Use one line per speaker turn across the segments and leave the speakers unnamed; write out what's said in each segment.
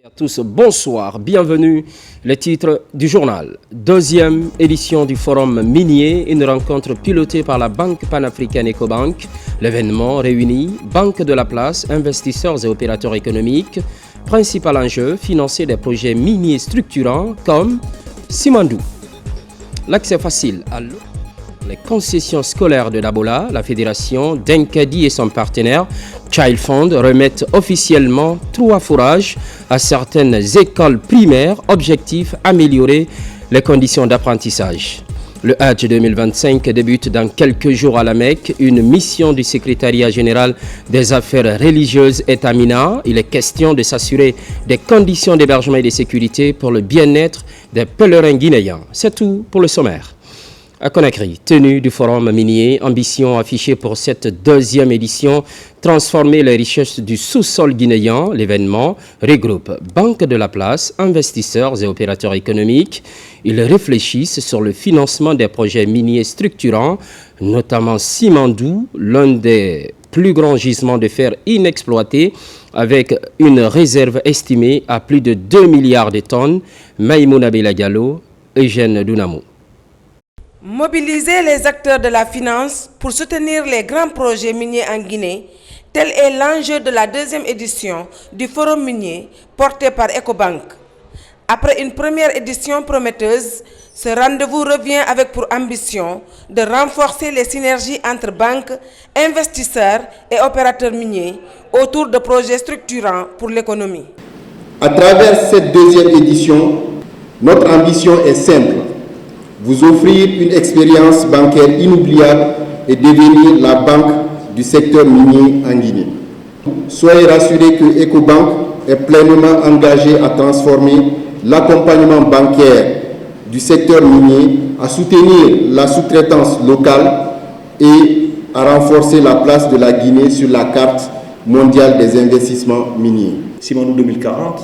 À tous, bonsoir, bienvenue. Les titres du journal. Deuxième édition du forum minier, une rencontre pilotée par la Banque panafricaine Ecobank. L'événement réunit Banque de la Place, investisseurs et opérateurs économiques. Principal enjeu, financer des projets miniers structurants comme Simandou. L'accès facile à l'eau. Les concessions scolaires de Dabola, la fédération d'Enkadi et son partenaire Child Fund remettent officiellement 3 fourrages à certaines écoles primaires. Objectif, améliorer les conditions d'apprentissage. Le Hajj 2025 débute dans quelques jours à la Mecque. Une mission du secrétariat général des affaires religieuses est à Mina. Il est question de s'assurer des conditions d'hébergement et de sécurité pour le bien-être des pèlerins guinéens. C'est tout pour le sommaire. À Conakry, tenue du forum minier, ambition affichée pour cette deuxième édition, transformer les richesses du sous-sol guinéen. L'événement regroupe Banque de la Place, investisseurs et opérateurs économiques. Ils réfléchissent sur le financement des projets miniers structurants, notamment Simandou, l'un des plus grands gisements de fer inexploités, avec une réserve estimée à plus de 2 milliards de tonnes. Maïmouna Belagalo, Eugène Dunamou.
Mobiliser les acteurs de la finance pour soutenir les grands projets miniers en Guinée, tel est l'enjeu de la deuxième édition du Forum minier porté par Ecobank. Après une première édition prometteuse, ce rendez-vous revient avec pour ambition de renforcer les synergies entre banques, investisseurs et opérateurs miniers autour de projets structurants pour l'économie.
À travers cette deuxième édition, notre ambition est simple. Vous offrir une expérience bancaire inoubliable et devenir la banque du secteur minier en Guinée. Soyez rassurés que Ecobank est pleinement engagé à transformer l'accompagnement bancaire du secteur minier, à soutenir la sous-traitance locale et à renforcer la place de la Guinée sur la carte mondiale des investissements miniers.
Simandou 2040,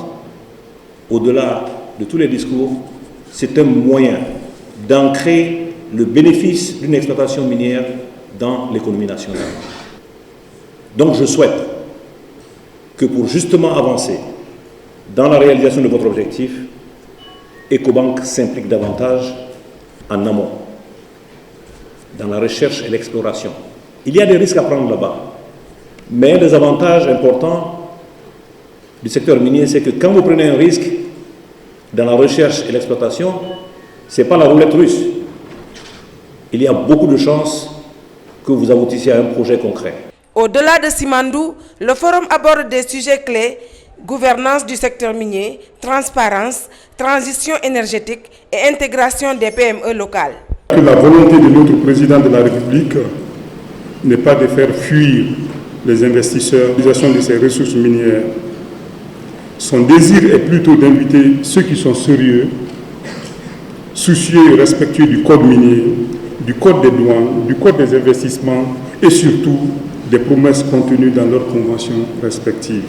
au-delà de tous les discours, c'est un moyen d'ancrer le bénéfice d'une exploitation minière dans l'économie nationale. Donc je souhaite que pour justement avancer dans la réalisation de votre objectif, Ecobank s'implique davantage en amont, dans la recherche et l'exploration. Il y a des risques à prendre là-bas, mais les avantages importants du secteur minier, c'est que quand vous prenez un risque dans la recherche et l'exploitation, ce n'est pas la roulette russe. Il y a beaucoup de chances que vous aboutissiez à un projet concret.
Au-delà de Simandou, le forum aborde des sujets clés: gouvernance du secteur minier, transparence, transition énergétique et intégration des PME locales.
La volonté de notre président de la République n'est pas de faire fuir les investisseurs, l'utilisation de ces ressources minières. Son désir est plutôt d'inviter ceux qui sont sérieux, soucieux et respectueux du code minier, du code des douanes, du code des investissements et surtout des promesses contenues dans leurs conventions respectives.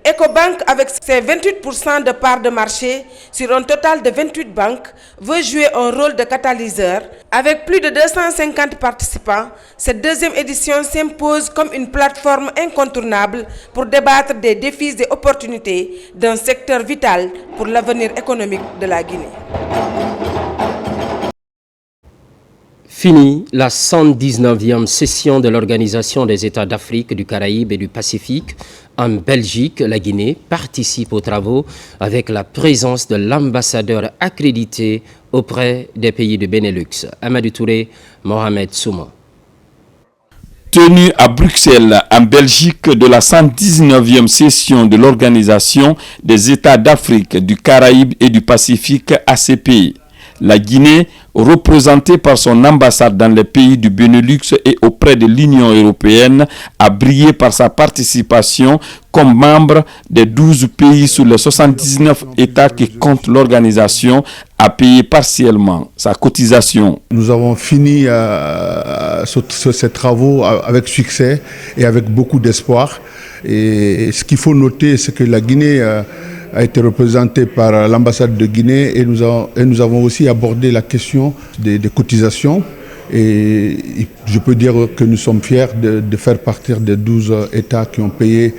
Ecobank, avec ses 28% de parts de marché sur un total de 28 banques, veut jouer un rôle de catalyseur. Avec plus de 250 participants, cette deuxième édition s'impose comme une plateforme incontournable pour débattre des défis et opportunités d'un secteur vital pour l'avenir économique de la Guinée.
Fini la 119e session de l'Organisation des États d'Afrique, du Caraïbe et du Pacifique. En Belgique, la Guinée participe aux travaux avec la présence de l'ambassadeur accrédité auprès des pays du Benelux, Amadou Touré, Mohamed Souma.
Tenue à Bruxelles, en Belgique, de la 119e session de l'Organisation des États d'Afrique, du Caraïbe et du Pacifique, ACPI. La Guinée, représentée par son ambassade dans les pays du Benelux et auprès de l'Union européenne, a brillé par sa participation comme membre des 12 pays sur les 79 États qui comptent l'organisation à payer partiellement sa cotisation.
Nous avons fini ces travaux avec succès et avec beaucoup d'espoir. Et ce qu'il faut noter, c'est que la Guinée a été représentée par l'ambassade de Guinée et nous avons aussi abordé la question des cotisations. Et je peux dire que nous sommes fiers de faire partir des 12 États qui ont payé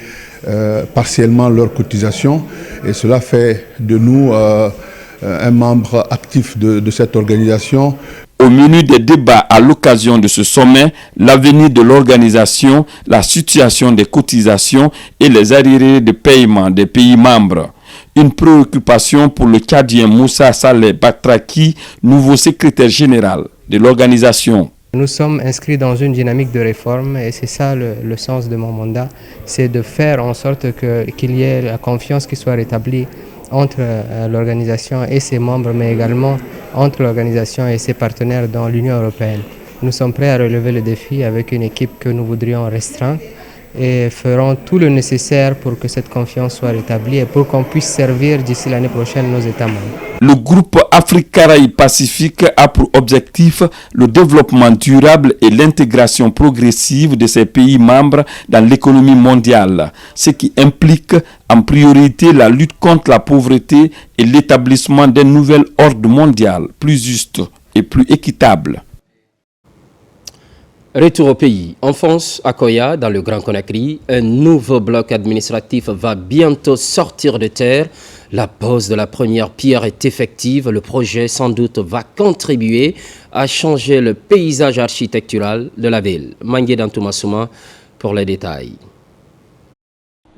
partiellement leurs cotisations. Et cela fait de nous un membre actif de cette organisation.
Au menu des débats à l'occasion de ce sommet, l'avenir de l'organisation, la situation des cotisations et les arriérés de paiement des pays membres. Une préoccupation pour le Tchadien Moussa Saleh Batraki, nouveau secrétaire général de l'organisation.
Nous sommes inscrits dans une dynamique de réforme et c'est ça le sens de mon mandat, c'est de faire en sorte qu'il y ait la confiance qui soit rétablie entre l'organisation et ses membres, mais également entre l'organisation et ses partenaires dans l'Union européenne. Nous sommes prêts à relever le défi avec une équipe que nous voudrions restreindre et ferons tout le nécessaire pour que cette confiance soit rétablie et pour qu'on puisse servir d'ici l'année prochaine nos États membres.
Le groupe Afrique-Caraïbes-Pacifique a pour objectif le développement durable et l'intégration progressive de ces pays membres dans l'économie mondiale, ce qui implique en priorité la lutte contre la pauvreté et l'établissement d'un nouvel ordre mondial plus juste et plus équitable.
Retour au pays. En France, à Koya, dans le Grand Conakry, un nouveau bloc administratif va bientôt sortir de terre. La pose de la première pierre est effective. Le projet, sans doute, va contribuer à changer le paysage architectural de la ville. Mangué Dantoumassouma pour les détails.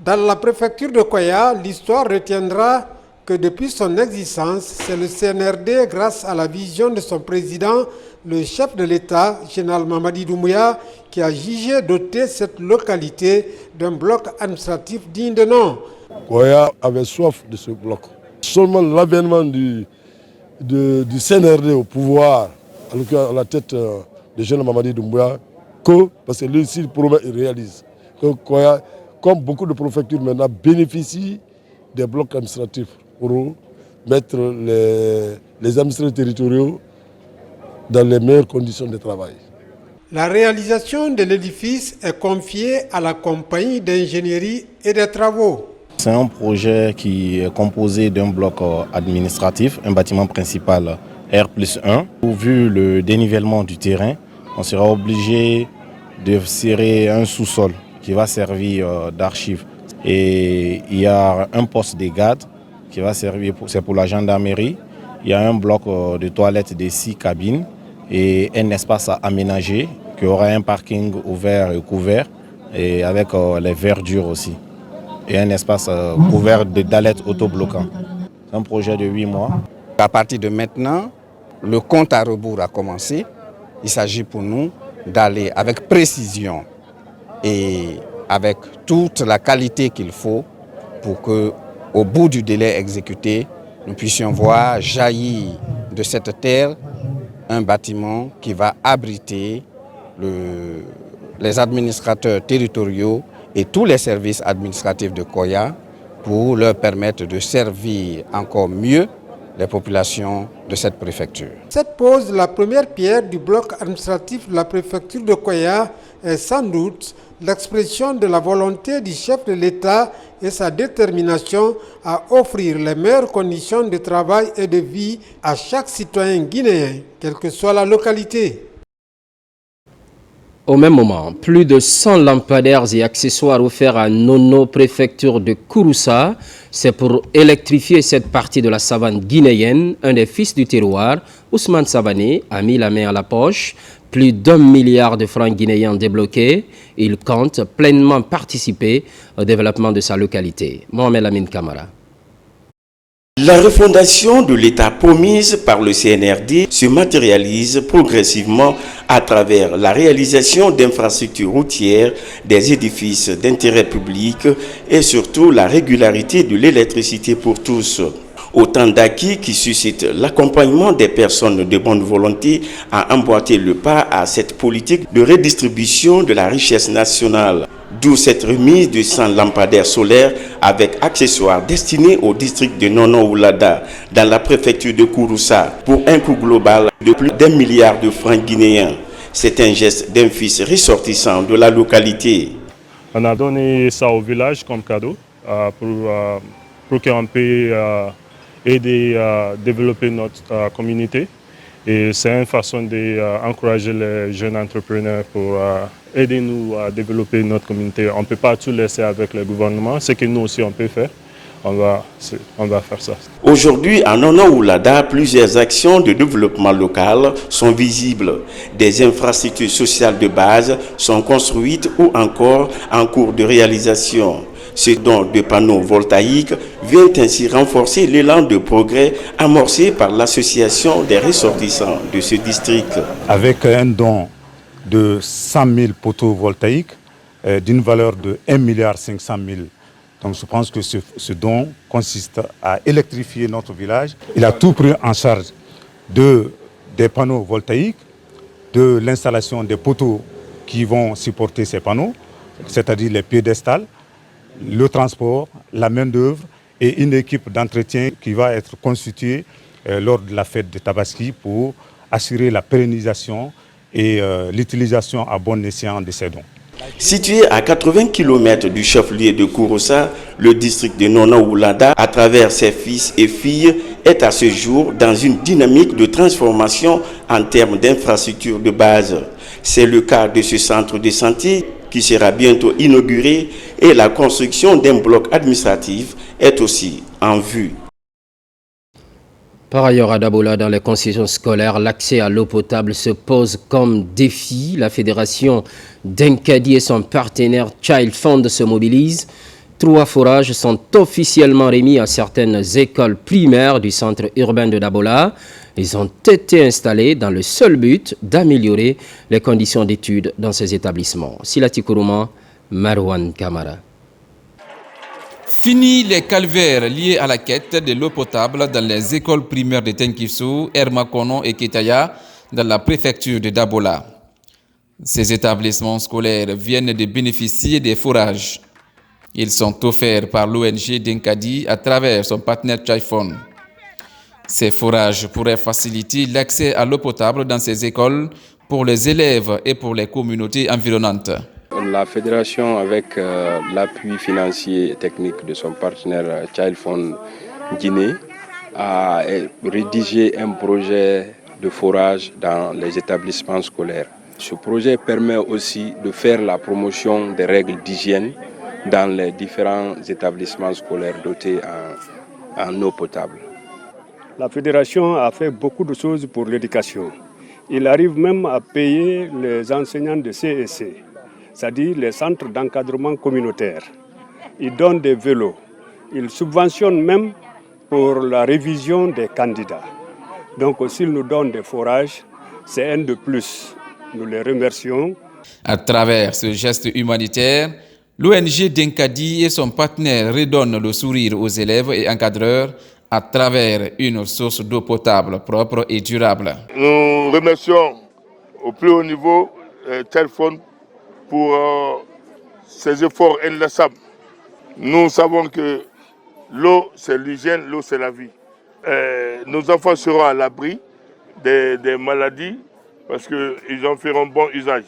Dans la préfecture de Koya, l'histoire retiendra que depuis son existence, c'est le CNRD, grâce à la vision de son président, le chef de l'État, général Mamadi Doumbouya, qui a jugé doter cette localité d'un bloc administratif digne de nom.
Koya avait soif de ce bloc. Seulement l'avènement du CNRD au pouvoir, à la tête de général Mamadi Doumbouya, parce que lui aussi il promet et réalise, que Koya, comme beaucoup de préfectures maintenant, bénéficie des blocs administratifs pour mettre les administrateurs territoriaux dans les meilleures conditions de travail.
La réalisation de l'édifice est confiée à la compagnie d'ingénierie et des travaux.
C'est un projet qui est composé d'un bloc administratif, un bâtiment principal R+1. Vu le dénivellement du terrain, on sera obligé de serrer un sous-sol qui va servir d'archive. Et il y a un poste de garde qui va servir, c'est pour la gendarmerie. Il y a un bloc de toilettes de 6 cabines et un espace aménagé qui aura un parking ouvert et couvert et avec les verdures aussi. Et un espace couvert de dallettes autobloquants. C'est un projet de 8 mois.
À partir de maintenant, le compte à rebours a commencé. Il s'agit pour nous d'aller avec précision et avec toute la qualité qu'il faut pour qu'au bout du délai exécuté, nous puissions voir jaillir de cette terre un bâtiment qui va abriter les administrateurs territoriaux et tous les services administratifs de Koya pour leur permettre de servir encore mieux les populations de cette préfecture.
Cette pose de la première pierre du bloc administratif de la préfecture de Koya est sans doute l'expression de la volonté du chef de l'État et sa détermination à offrir les meilleures conditions de travail et de vie à chaque citoyen guinéen, quelle que soit la localité.
Au même moment, plus de 100 lampadaires et accessoires offerts à Nono, préfecture de Kouroussa. C'est pour électrifier cette partie de la savane guinéenne. Un des fils du terroir, Ousmane Savané, a mis la main à la poche. Plus d'1 milliard de francs guinéens débloqués. Il compte pleinement participer au développement de sa localité. Mohamed Amin Kamara.
La refondation de l'État promise par le CNRD se matérialise progressivement à travers la réalisation d'infrastructures routières, des édifices d'intérêt public et surtout la régularité de l'électricité pour tous. Autant d'acquis qui suscitent l'accompagnement des personnes de bonne volonté à emboîter le pas à cette politique de redistribution de la richesse nationale. D'où cette remise de 100 lampadaires solaires avec accessoires destinés au district de Nono-Oulada dans la préfecture de Kouroussa pour un coût global de plus d'1 milliard de francs guinéens. C'est un geste d'un fils ressortissant de la localité.
On a donné ça au village comme cadeau pour qu'on puisse aider à développer notre communauté. Et c'est une façon d'encourager les jeunes entrepreneurs pour aider nous à développer notre communauté. On ne peut pas tout laisser avec le gouvernement, ce que nous aussi on peut faire. On va faire ça.
Aujourd'hui, à Nona Oulada, plusieurs actions de développement local sont visibles. Des infrastructures sociales de base sont construites ou encore en cours de réalisation. Ce don de panneaux voltaïques vient ainsi renforcer l'élan de progrès amorcé par l'association des ressortissants de ce district.
Avec un don de 100 000 poteaux voltaïques d'une valeur de 1,5 milliard. Donc je pense que ce don consiste à électrifier notre village. Il a tout pris en charge des panneaux voltaïques, de l'installation des poteaux qui vont supporter ces panneaux, c'est-à-dire les piédestals, le transport, la main-d'œuvre et une équipe d'entretien qui va être constituée lors de la fête de Tabaski pour assurer la pérennisation et l'utilisation à bon escient de ces dons.
Situé à 80 km du chef-lieu de Kouroussa, le district de Nona Oulada, à travers ses fils et filles, est à ce jour dans une dynamique de transformation en termes d'infrastructures de base. C'est le cas de ce centre de santé qui sera bientôt inauguré et la construction d'un bloc administratif est aussi en vue.
Par ailleurs, à Dabola, dans les concessions scolaires, l'accès à l'eau potable se pose comme défi. La fédération d'Enkadi et son partenaire Child Fund se mobilisent. 3 forages sont officiellement remis à certaines écoles primaires du centre urbain de Dabola. Ils ont été installés dans le seul but d'améliorer les conditions d'études dans ces établissements. Silati Kourouma, Marwan Kamara.
Fini les calvaires liés à la quête de l'eau potable dans les écoles primaires de Tenkissou, Hermakono et Ketaya dans la préfecture de Dabola. Ces établissements scolaires viennent de bénéficier des forages. Ils sont offerts par l'ONG d'Enkadi à travers son partenaire Chaifon. Ces forages pourraient faciliter l'accès à l'eau potable dans ces écoles pour les élèves et pour les communautés environnantes.
La fédération, avec l'appui financier et technique de son partenaire Child Fund Guinée, a rédigé un projet de forage dans les établissements scolaires. Ce projet permet aussi de faire la promotion des règles d'hygiène dans les différents établissements scolaires dotés en eau potable.
La fédération a fait beaucoup de choses pour l'éducation. Il arrive même à payer les enseignants de CEC, c'est-à-dire les centres d'encadrement communautaire. Il donne des vélos. Il subventionne même pour la révision des candidats. Donc s'il nous donne des forages, c'est un de plus. Nous les remercions.
À travers ce geste humanitaire, l'ONG d'Enkadi et son partenaire redonnent le sourire aux élèves et encadreurs à travers une source d'eau potable propre et durable.
Nous remercions au plus haut niveau Child Fund pour ses efforts inlassables. Nous savons que l'eau, c'est l'hygiène, l'eau, c'est la vie. Nos enfants seront à l'abri des maladies parce qu'ils en feront bon usage.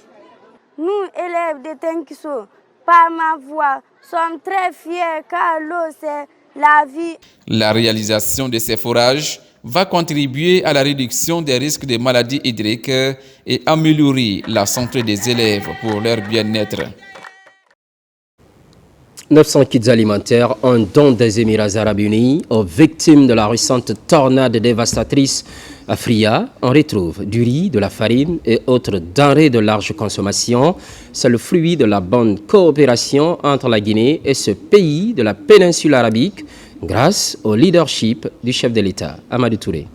Nous, élèves de Tenkissou, par ma voix, sommes très fiers car l'eau, c'est la vie.
La réalisation de ces forages va contribuer à la réduction des risques de maladies hydriques et améliorer la santé des élèves pour leur bien-être.
900 kits alimentaires, un don des Émirats Arabes Unis aux victimes de la récente tornade dévastatrice à Fria. On retrouve du riz, de la farine et autres denrées de large consommation. C'est le fruit de la bonne coopération entre la Guinée et ce pays de la péninsule arabique grâce au leadership du chef de l'État, Amadou Touré.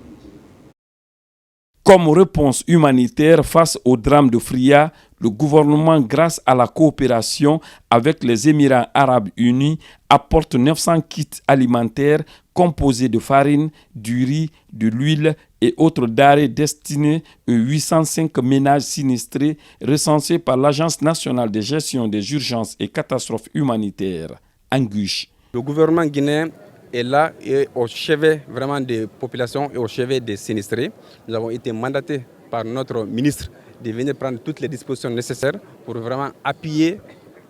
Comme réponse humanitaire face au drame de Fria, le gouvernement, grâce à la coopération avec les Émirats Arabes Unis, apporte 900 kits alimentaires composés de farine, du riz, de l'huile et autres denrées destinés aux 805 ménages sinistrés recensés par l'Agence nationale de gestion des urgences et catastrophes humanitaires, ANGUSH.
Le gouvernement guinéen est là et au chevet vraiment des populations et au chevet des sinistrés. Nous avons été mandatés par notre ministre de venir prendre toutes les dispositions nécessaires pour vraiment appuyer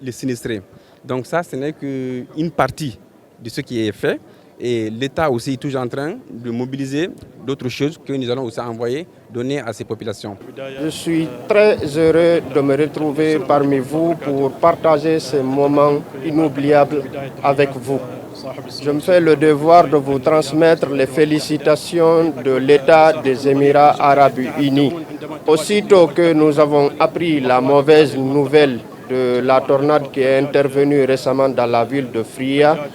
les sinistrés. Donc ça, ce n'est qu'une partie de ce qui est fait. Et l'État aussi est toujours en train de mobiliser d'autres choses que nous allons aussi envoyer, donner à ces populations.
Je suis très heureux de me retrouver parmi vous pour partager ce moment inoubliable avec vous. Je me fais le devoir de vous transmettre les félicitations de l'État des Émirats arabes unis. Aussitôt que nous avons appris la mauvaise nouvelle de la tornade qui est intervenue récemment dans la ville de Fria,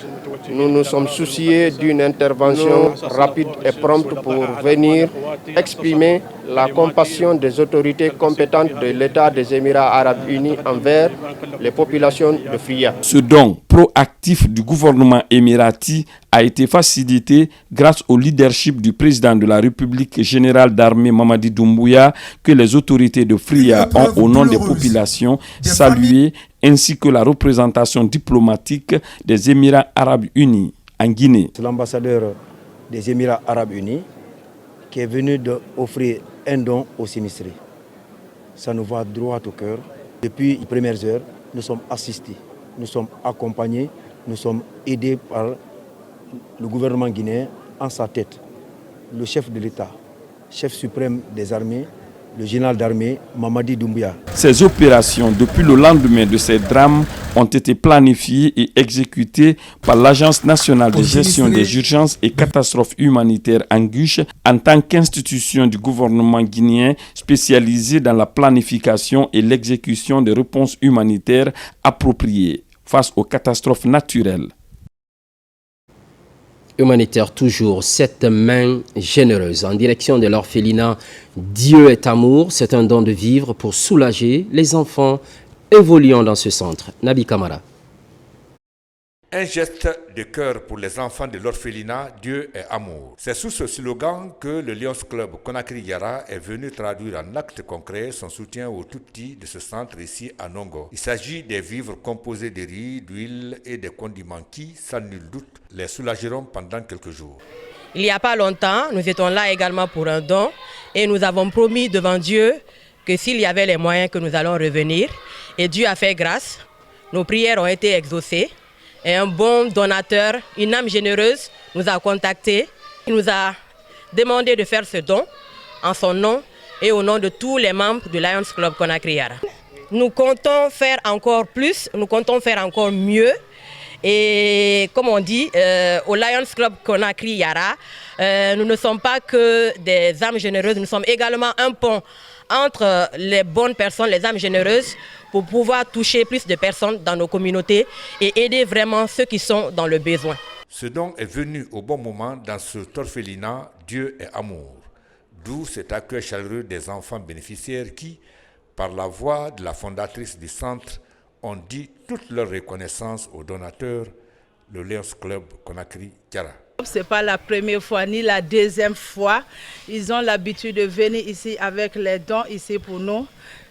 nous nous sommes souciés d'une intervention rapide et prompte pour venir exprimer la compassion des autorités compétentes de l'État des Émirats arabes unis envers les populations de Fria.
Ce don proactif du gouvernement émirati a été facilité grâce au leadership du président de la République générale d'armée Mamadi Doumbouya que les autorités de Fria ont au nom des populations salué, ainsi que la représentation diplomatique des Émirats arabes unis en Guinée.
C'est l'ambassadeur des Émirats arabes unis qui est venu offrir un don aux sinistrés. Ça nous va droit au cœur. Depuis les premières heures, nous sommes assistés, nous sommes accompagnés, nous sommes aidés par le gouvernement guinéen en sa tête, le chef de l'État, chef suprême des armées, le général d'armée Mamadi Doumbouya.
Ces opérations, depuis le lendemain de ces drames, ont été planifiées et exécutées par l'Agence nationale de gestion des urgences et catastrophes humanitaires ANGUSH en tant qu'institution du gouvernement guinéen spécialisée dans la planification et l'exécution des réponses humanitaires appropriées face aux catastrophes naturelles.
Humanitaire toujours, cette main généreuse en direction de l'orphelinat Dieu est amour, c'est un don de vivre pour soulager les enfants évoluant dans ce centre. Nabi Kamara.
Un geste de cœur pour les enfants de l'orphelinat Dieu est amour. C'est sous ce slogan que le Lions Club Conakry Yara est venu traduire en actes concrets son soutien aux tout-petits de ce centre ici à Nongo. Il s'agit des vivres composés de riz, d'huile et des condiments qui, sans nul doute, les soulageront pendant quelques jours.
Il n'y a pas longtemps, nous étions là également pour un don et nous avons promis devant Dieu que s'il y avait les moyens que nous allons revenir. Et Dieu a fait grâce, nos prières ont été exaucées. Et un bon donateur, une âme généreuse, nous a contactés. Il nous a demandé de faire ce don en son nom et au nom de tous les membres du Lions Club Conakry Yara. Nous comptons faire encore plus, nous comptons faire encore mieux. Et comme on dit, au Lions Club Conakry Yara, nous ne sommes pas que des âmes généreuses, nous sommes également un pont entre les bonnes personnes, les âmes généreuses, pour pouvoir toucher plus de personnes dans nos communautés et aider vraiment ceux qui sont dans le besoin.
Ce don est venu au bon moment dans ce orphelinat Dieu est amour, d'où cet accueil chaleureux des enfants bénéficiaires qui, par la voix de la fondatrice du centre, ont dit toute leur reconnaissance aux donateurs, le Lions Club Conakry Yara.
Ce n'est pas la première fois ni la deuxième fois. Ils ont l'habitude de venir ici avec les dons ici pour nous.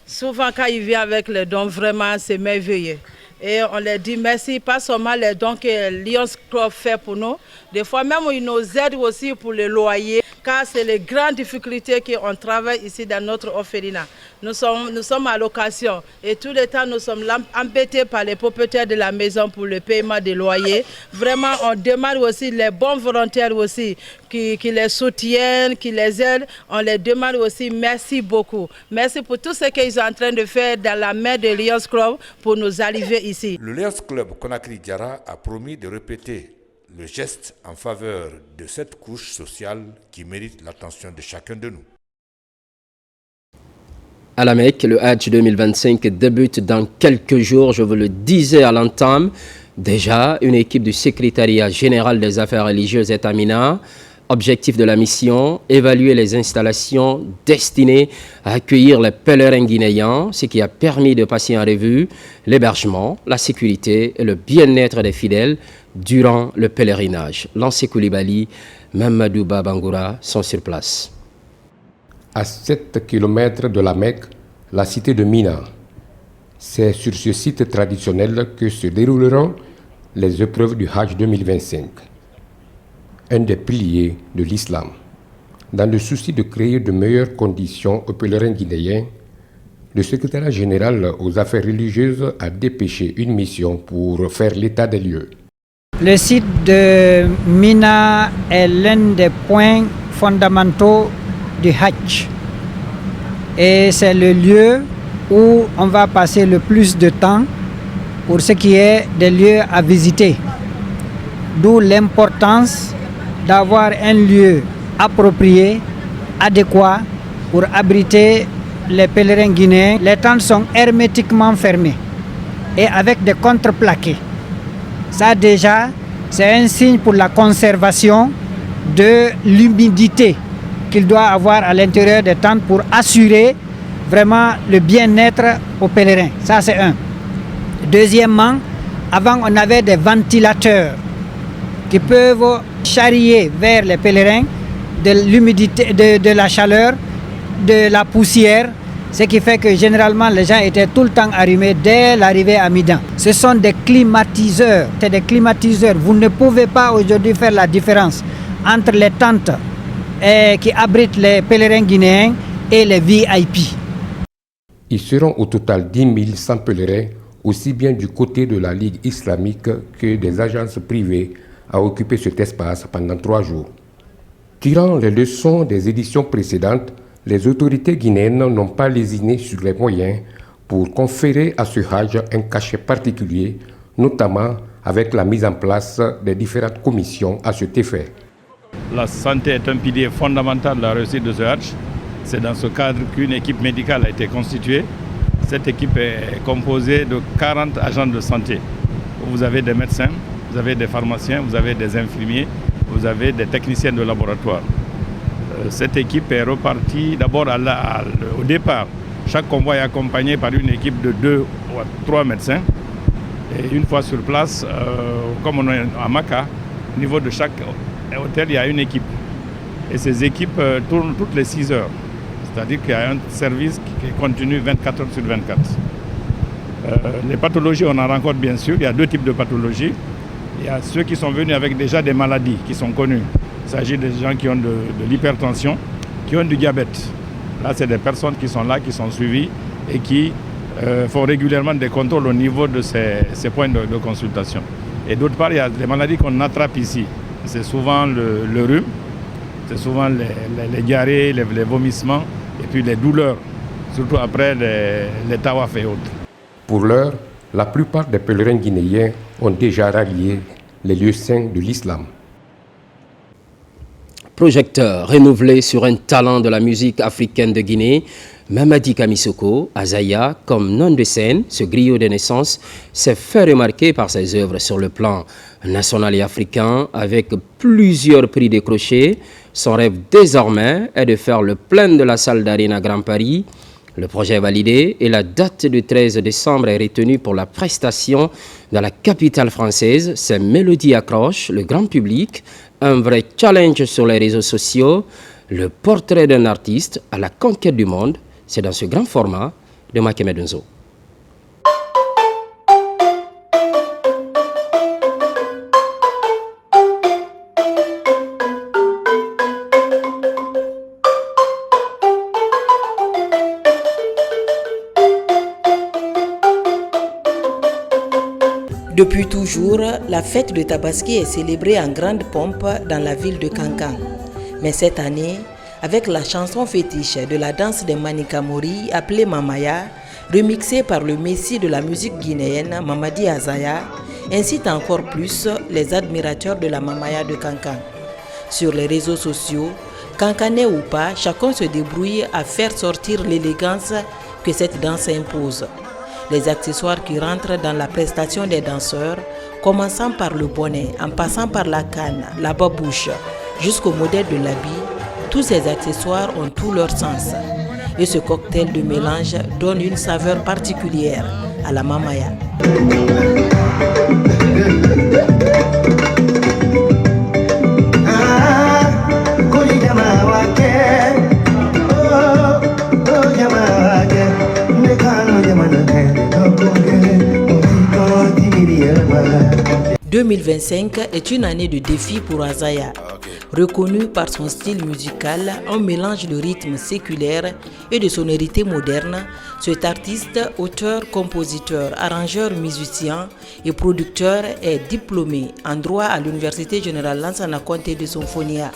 Souvent quand ils viennent avec les dons, vraiment c'est merveilleux. Et on leur dit merci, pas seulement les dons que Lions Club fait pour nous. Des fois même ils nous aident aussi pour le loyer, car c'est les grandes difficultés qu'on travaille ici dans notre orphelinat. Nous sommes à location et tout le temps nous sommes embêtés par les propriétaires de la maison pour le paiement des loyers. Vraiment on demande aussi les bons volontaires aussi qui les soutiennent, qui les aident. On les demande aussi merci beaucoup. Merci pour tout ce qu'ils sont en train de faire dans la main de Lions Club pour nous arriver ici.
Le Lions Club Conakry Yara a promis de répéter le geste en faveur de cette couche sociale qui mérite l'attention de chacun de nous.
À la Mecque, le Hajj 2025 débute dans quelques jours, je vous le disais à l'entame. Déjà, une équipe du secrétariat général des affaires religieuses est à Mina. Objectif de la mission, évaluer les installations destinées à accueillir les pèlerins guinéens, ce qui a permis de passer en revue l'hébergement, la sécurité et le bien-être des fidèles durant le pèlerinage. Lancé Koulibaly, Mamadou Babangoura sont sur place.
À 7 km de la Mecque, la cité de Mina. C'est sur ce site traditionnel que se dérouleront les épreuves du Hajj 2025. Un des piliers de l'islam. Dans le souci de créer de meilleures conditions aux pèlerins guinéens, le secrétariat général aux affaires religieuses a dépêché une mission pour faire l'état des lieux.
Le site de Mina est l'un des points fondamentaux du Hajj. Et c'est le lieu où on va passer le plus de temps pour ce qui est des lieux à visiter. D'où l'importance d'avoir un lieu approprié, adéquat pour abriter les pèlerins guinéens. Les tentes sont hermétiquement fermées et avec des contreplaqués. Ça déjà, c'est un signe pour la conservation de l'humidité qu'il doit avoir à l'intérieur des tentes pour assurer vraiment le bien-être aux pèlerins. Ça, c'est un. Deuxièmement, avant, on avait des ventilateurs qui peuvent charrier vers les pèlerins de l'humidité, de la chaleur, de la poussière, ce qui fait que généralement les gens étaient tout le temps allumés dès l'arrivée à Midan. Ce sont des climatiseurs, c'est des climatiseurs. Vous ne pouvez pas aujourd'hui faire la différence entre les tentes qui abritent les pèlerins guinéens et les VIP.
Ils seront au total 10 100 pèlerins, aussi bien du côté de la Ligue islamique que des agences privées, à occuper cet espace pendant 3 jours. Tirant les leçons des éditions précédentes, les autorités guinéennes n'ont pas lésiné sur les moyens pour conférer à ce Hajj un cachet particulier, notamment avec la mise en place des différentes commissions à cet effet.
La santé est un pilier fondamental de la réussite de ce Hajj. C'est dans ce cadre qu'une équipe médicale a été constituée. Cette équipe est composée de 40 agents de santé. Vous avez des médecins, vous avez des pharmaciens, vous avez des infirmiers, vous avez des techniciens de laboratoire. Cette équipe est repartie d'abord au départ. Chaque convoi est accompagné par une équipe de 2 ou 3 médecins. Et une fois sur place, comme on est à Maka, au niveau de chaque hôtel, il y a une équipe. Et ces équipes tournent toutes les 6 heures. C'est-à-dire qu'il y a un service qui continue 24 heures sur 24. Les pathologies, on en rencontre bien sûr. Il y a 2 types de pathologies. Il y a ceux qui sont venus avec déjà des maladies qui sont connues. Il s'agit des gens qui ont de l'hypertension, qui ont du diabète. Là, c'est des personnes qui sont là, qui sont suivies et qui font régulièrement des contrôles au niveau de ces points de consultation. Et d'autre part, il y a des maladies qu'on attrape ici. C'est souvent le rhume, c'est souvent les diarrhées, les vomissements et puis les douleurs, surtout après les tawaf et autres.
Pour l'heure, la plupart des pèlerins guinéens ont déjà rallié les lieux saints de l'islam.
Projecteur renouvelé sur un talent de la musique africaine de Guinée, Mamadi Kamisoko, Azaya, comme nom de scène, ce griot de naissance s'est fait remarquer par ses œuvres sur le plan national et africain avec plusieurs prix décrochés. Son rêve désormais est de faire le plein de la salle d'Arena Grand Paris. Le projet est validé et la date du 13 décembre est retenue pour la prestation dans la capitale française. Ces mélodies accrochent le grand public, un vrai challenge sur les réseaux sociaux, le portrait d'un artiste à la conquête du monde. C'est dans ce grand format de Makeme Dunzo.
Depuis toujours, la fête de Tabaski est célébrée en grande pompe dans la ville de Kankan. Mais cette année, avec la chanson fétiche de la danse des Manikamori appelée Mamaya, remixée par le messie de la musique guinéenne Mamadi Azaya, incite encore plus les admirateurs de la Mamaya de Kankan. Sur les réseaux sociaux, Kankanais ou pas, chacun se débrouille à faire sortir l'élégance que cette danse impose. Les accessoires qui rentrent dans la prestation des danseurs, commençant par le bonnet, en passant par la canne, la babouche, jusqu'au modèle de l'habit, tous ces accessoires ont tout leur sens. Et ce cocktail de mélange donne une saveur particulière à la Mamaya. « 2022 2025 est une année de défi pour Azaya. Reconnu par son style musical, un mélange de rythmes séculaires et de sonorités modernes, cet artiste, auteur, compositeur, arrangeur, musicien et producteur est diplômé en droit à l'Université générale Lansana Conté de Symphonia.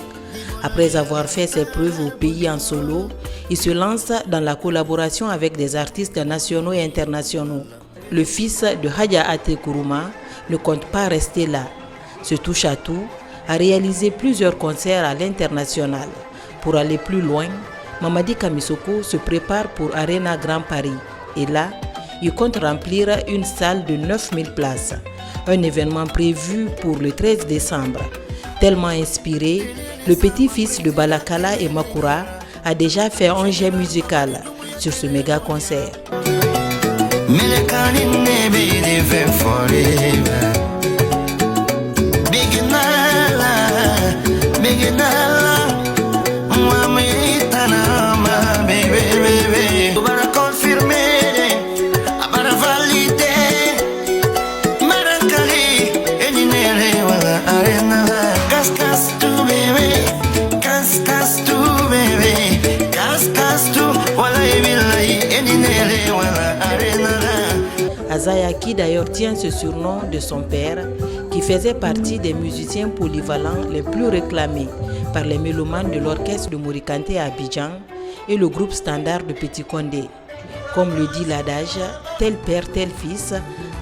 Après avoir fait ses preuves au pays en solo, il se lance dans la collaboration avec des artistes nationaux et internationaux. Le fils de Hadja Ate Kourouma ne compte pas rester là. Ce touche-à-tout a réalisé plusieurs concerts à l'international. Pour aller plus loin, Mamadi Kamisoko se prépare pour Arena Grand Paris. Et là, il compte remplir une salle de 9000 places. Un événement prévu pour le 13 décembre. Tellement inspiré, le petit-fils de Balakala et Makura a déjà fait un jet musical sur ce méga concert. Azaya, qui d'ailleurs tient ce surnom de son père, qui faisait partie des musiciens polyvalents les plus réclamés par les mélomanes de l'orchestre de Morikante à Abidjan et le groupe standard de Petit Condé. Comme le dit l'adage, tel père, tel fils,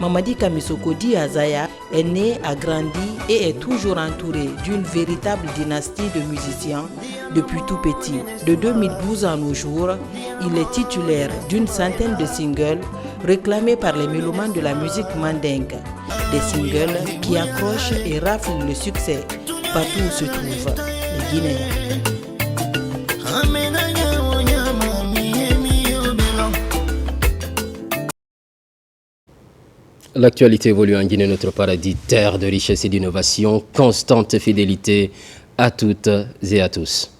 Mamadi Kamisoko dit Azaya est né, a grandi et est toujours entouré d'une véritable dynastie de musiciens depuis tout petit. De 2012 à nos jours, il est titulaire d'une centaine de singles réclamés par les mélomanes de la musique mandingue. Des singles qui accrochent et raflent le succès partout où se trouvent les Guinéens.
L'actualité évolue en Guinée, notre paradis, terre de richesse et d'innovation, constante fidélité à toutes et à tous.